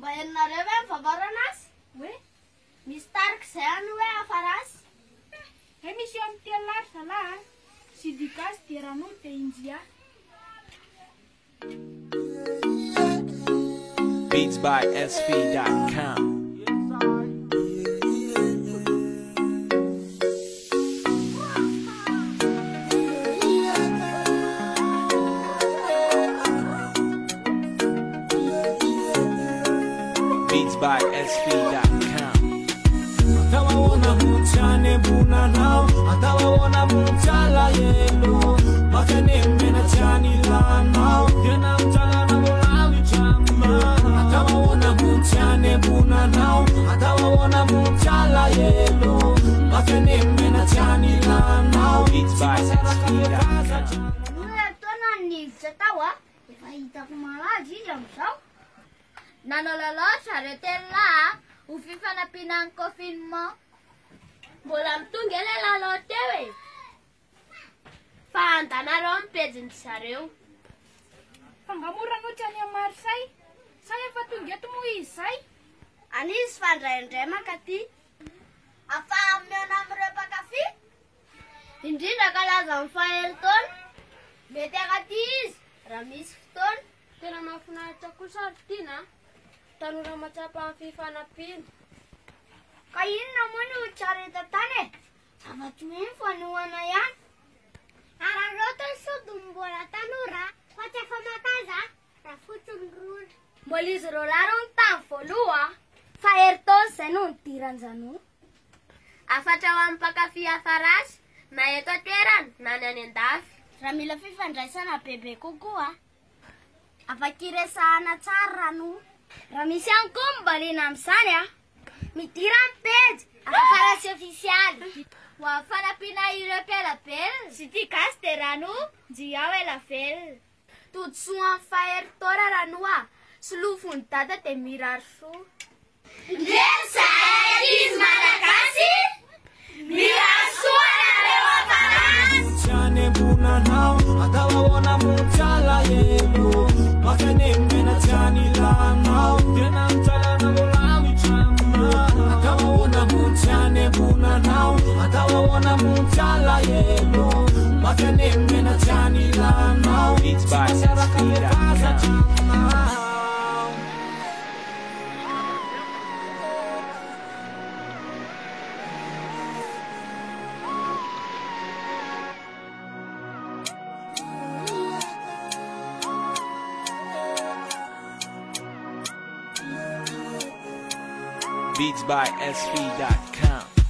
Bayanareo hoe mivavaro anazy? Hoe? Misy tarika izay any hoe afarasy. Misy eo amin'ny telo lary zalahy sy dikasy dia rano dia injia. Beats by SV.com. Beats by SV.com. Atawaona mchane buna nao, atawaona mchala yelo, makane mena chani la nao, tena mchala na molawi chamba. Atawaona mchane buna nao, atawaona mchala yelo, makane mena chani la nao. Beats by SV.com. Taona nivitra tao efa hitako malaza izy amizao. Nanao lalaotra retelina ho fifanampiana ny confinement. Mbola mitonga ele lalao teo e. Fa andanareo ny pejiny zareo. Fangamorana ohatrany a Marsay. Sa efa tonga eto moa izy zay? Anisy fandraindray makaty. Afa meona amin'ireo mpakafy. Indrindra kalaza amin'ny faha-elo taona. Mety akaty izy raha misy fotoana. Tena mahafinaritra kosa ary tiana tanora matsapa amin'ny fifanampiana. Ka inona moa no tsara eto tany e? Zava-tsy hoe mifanohana ihany. Araroto ny sodiny mbola tanora fa tsy efa makaza raha fotsiny rony. Mbola izy ireo laro ny tany voaloha fa herintaona izay no nidiran-janoa. Afatra ho amin'ny mpakafy afarasy na eto an-toerana na ny any an-dafy. Raha mila fifandraisana bebe kokoa. Afaka iresahana tsara rano. Raha misy ihany koa mibaliana amin'izany midira amin'ny pejy afarasy ofisialy. Ho amin'ny fanampiana ireo mpiala-belona sy dikasy dia rano Jiao ela velona. Tontsoa amin'ny faha-herintaona ranoa sy lofony dada dia mirary soa. Ndreny zahay izy malagasy mirary soa nareo afarasy. Mchane buna nao, atawaona mchala yelo, makane mena chani la nao, tena mchala na molawi chamba. Atawaona mchane buna nao, atawaona mchala yelo, makane mena chani la nao. Beats by SV.com. Beats by SV.com.